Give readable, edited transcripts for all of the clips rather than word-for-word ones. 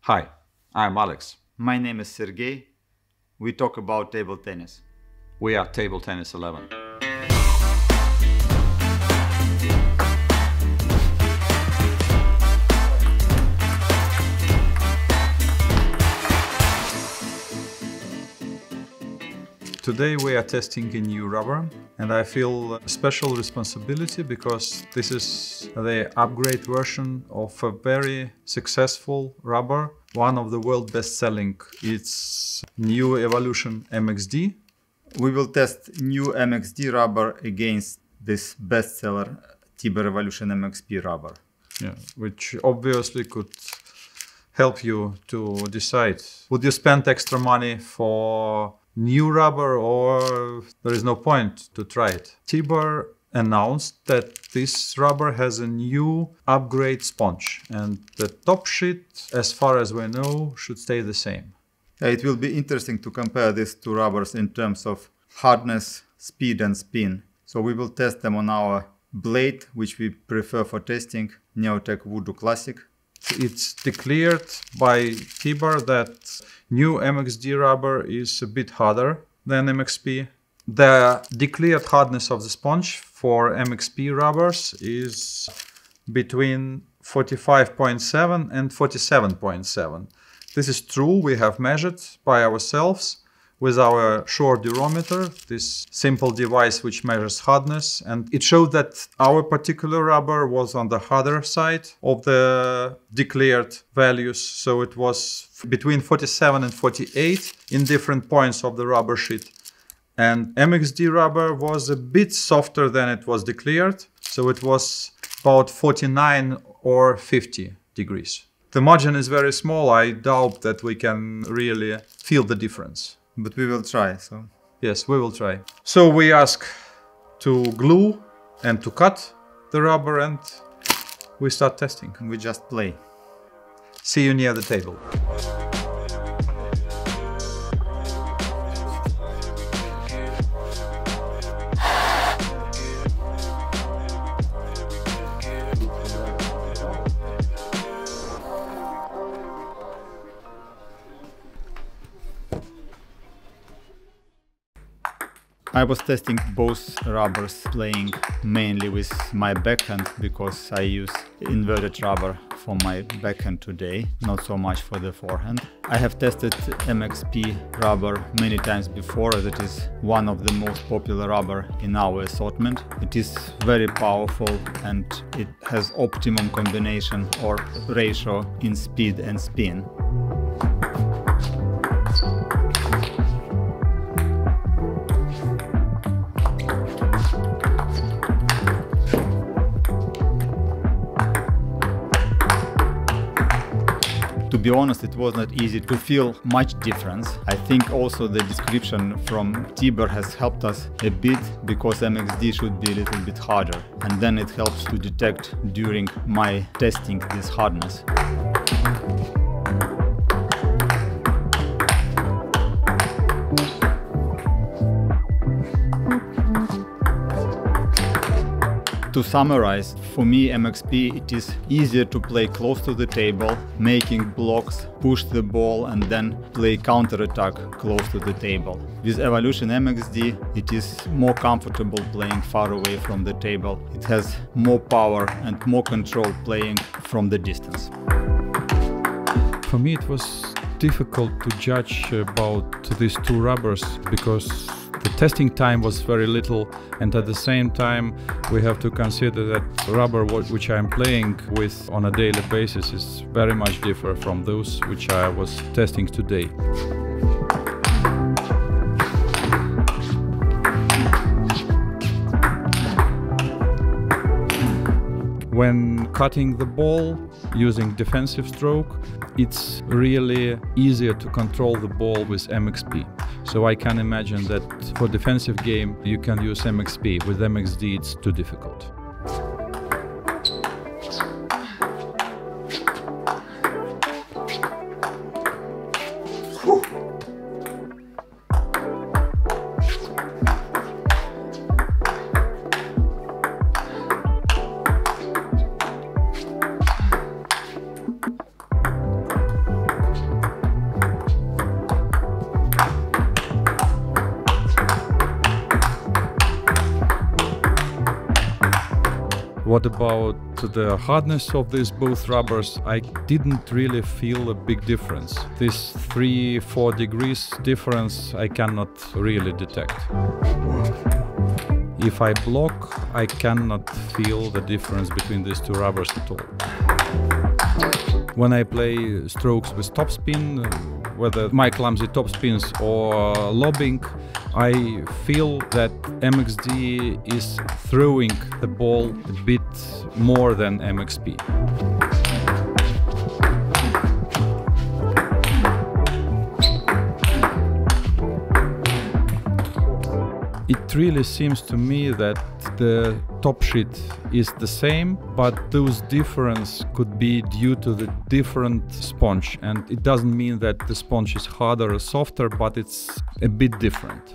Hi, I'm Alex. My name is Sergey. We talk about table tennis. We are Table Tennis 11. Today we are testing a new rubber, and I feel a special responsibility because this is the upgrade version of a very successful rubber, one of the world best-selling. It's new Evolution MX-D. We will test new MX-D rubber against this bestseller Tibhar Evolution MX-P rubber. Yeah, which obviously could help you to decide, would you spend extra money for new rubber or there is no point to try it. Tibhar announced that this rubber has a new upgrade sponge and the top sheet, as far as we know, should stay the same. It will be interesting to compare these two rubbers in terms of hardness, speed and spin. So we will test them on our blade, which we prefer for testing, Neotech Voodoo Classic. It's declared by Tibhar that new MX-D rubber is a bit harder than MX-P. The declared hardness of the sponge for MX-P rubbers is between 45.7 and 47.7. This is true, we have measured by ourselves with our shore durometer, this simple device which measures hardness, and it showed that our particular rubber was on the harder side of the declared values, so it was between 47 and 48 in different points of the rubber sheet. And MX-D rubber was a bit softer than it was declared, so it was about 49 or 50 degrees. The margin is very small, I doubt that we can really feel the difference. But we will try, so. Yes, we will try. So we ask to glue and to cut the rubber and we start testing. We just play. See you near the table. I was testing both rubbers, playing mainly with my backhand because I use inverted rubber for my backhand today, not so much for the forehand. I have tested MX-P rubber many times before. That is one of the most popular rubber in our assortment. It is very powerful and it has optimum combination or ratio in speed and spin. To be honest, it was not easy to feel much difference. I think also the description from Tibhar has helped us a bit because MX-D should be a little bit harder, and then it helps to detect during my testing this hardness. To summarize, for me MX-P it is easier to play close to the table, making blocks, push the ball and then play counter-attack close to the table. With Evolution MX-D it is more comfortable playing far away from the table. It has more power and more control playing from the distance. For me it was difficult to judge about these two rubbers because the testing time was very little, and at the same time we have to consider that rubber which I am playing with on a daily basis is very much different from those which I was testing today. When cutting the ball using defensive stroke, it's really easier to control the ball with MX-P. So I can imagine that for defensive game you can use MX-P. With MX-D it's too difficult. What about the hardness of these both rubbers? I didn't really feel a big difference. This 3-4 degrees difference I cannot really detect. If I block, I cannot feel the difference between these two rubbers at all. When I play strokes with topspin, whether my clumsy topspins or lobbing, I feel that MX-D is throwing the ball a bit more than MXP. It really seems to me that the top sheet is the same, but those difference could be due to the different sponge, and it doesn't mean that the sponge is harder or softer, but it's a bit different.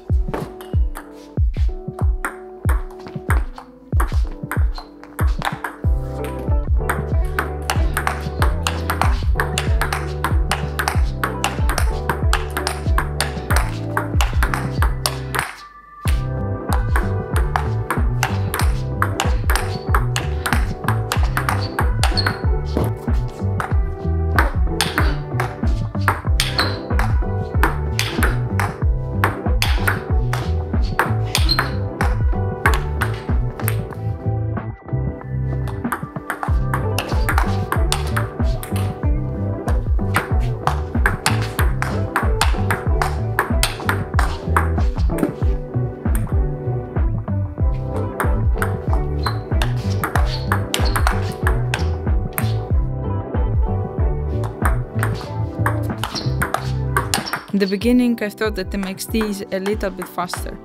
In the beginning, I thought that the MX-D is a little bit faster,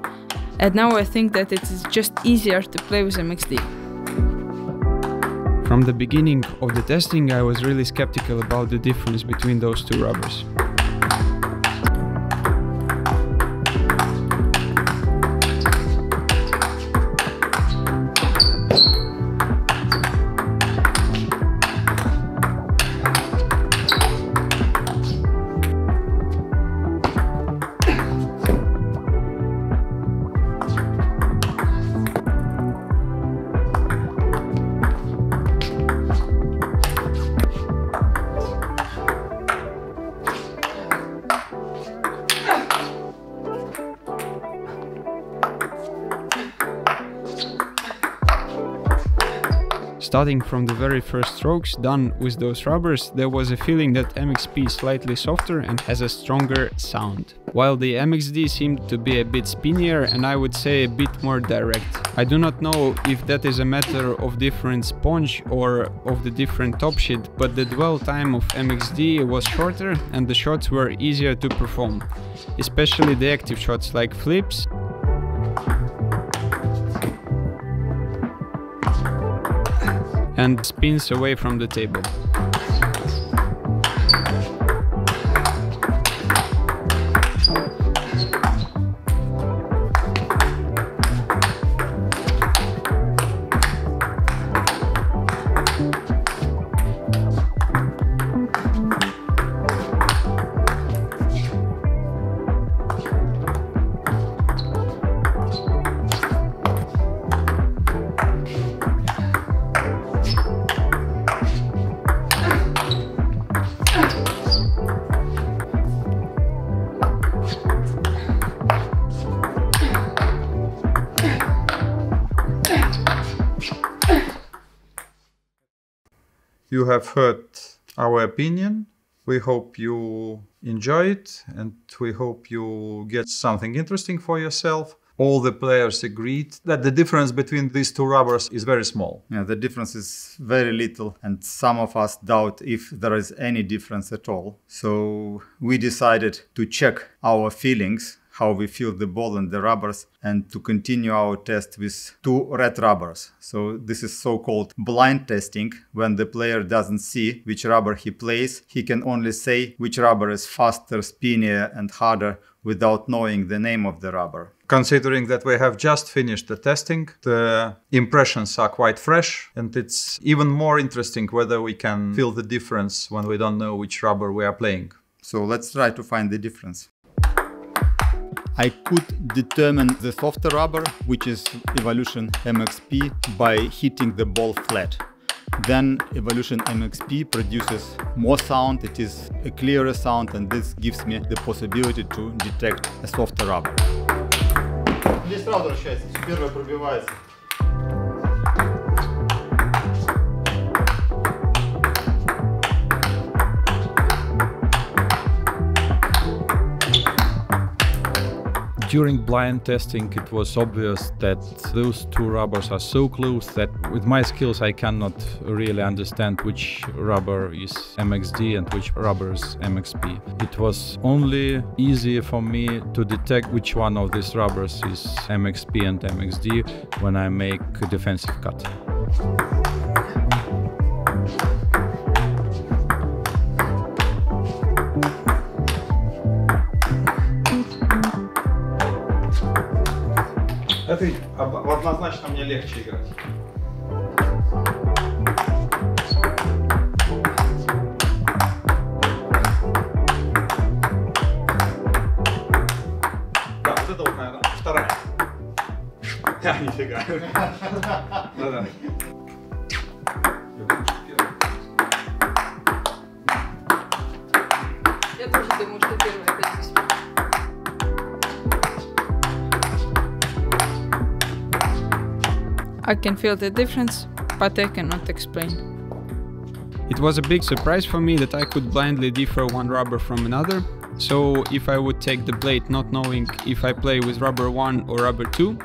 and now I think that it is just easier to play with MX-D. From the beginning of the testing, I was really skeptical about the difference between those two rubbers. Starting from the very first strokes done with those rubbers, there was a feeling that MXP is slightly softer and has a stronger sound, while the MX-D seemed to be a bit spinnier and I would say a bit more direct. I do not know if that is a matter of different sponge or of the different top sheet, but the dwell time of MX-D was shorter and the shots were easier to perform, especially the active shots like flips, and spins away from the table. You have heard our opinion. We hope you enjoy it and we hope you get something interesting for yourself. All the players agreed that the difference between these two rubbers is very small. Yeah, the difference is very little and some of us doubt if there is any difference at all. So we decided to check our feelings, how we feel the ball and the rubbers, and to continue our test with two red rubbers. So this is so-called blind testing. When the player doesn't see which rubber he plays, he can only say which rubber is faster, spinnier and harder without knowing the name of the rubber. Considering that we have just finished the testing, the impressions are quite fresh and it's even more interesting whether we can feel the difference when we don't know which rubber we are playing. So let's try to find the difference. I could determine the softer rubber, which is Evolution MX-P, by hitting the ball flat. Then Evolution MX-P produces more sound, it is a clearer sound, and this gives me the possibility to detect a softer rubber. Здесь сразу вращается, первое пробивается. During blind testing, it was obvious that those two rubbers are so close that with my skills I cannot really understand which rubber is MX-D and which rubber is MX-P. It was only easy for me to detect which one of these rubbers is MX-P and MX-D when I make a defensive cut. Это однозначно мне легче играть. Да, вот это вот, наверное, вторая. Нифига. Да-да. Я тоже думаю, что первая это здесь. I can feel the difference, but I cannot explain. It was a big surprise for me that I could blindly differ one rubber from another. So if I would take the blade not knowing if I play with rubber 1 or rubber 2,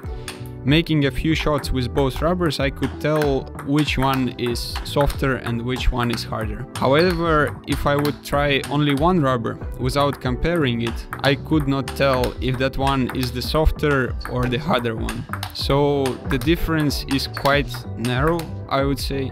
making a few shots with both rubbers, I could tell which one is softer and which one is harder. However, if I would try only one rubber without comparing it, I could not tell if that one is the softer or the harder one. So the difference is quite narrow, I would say.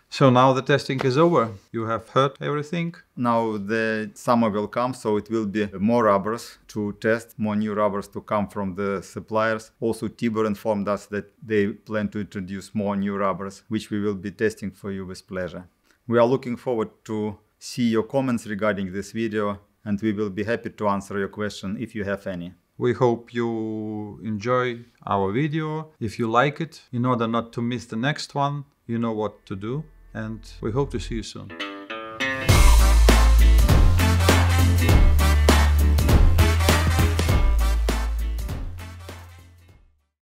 So now the testing is over. You have heard everything. Now the summer will come, so it will be more rubbers to test, more new rubbers to come from the suppliers. Also, Tibhar informed us that they plan to introduce more new rubbers, which we will be testing for you with pleasure. We are looking forward to see your comments regarding this video, and we will be happy to answer your question if you have any. We hope you enjoy our video. If you like it, in order not to miss the next one, you know what to do. And we hope to see you soon.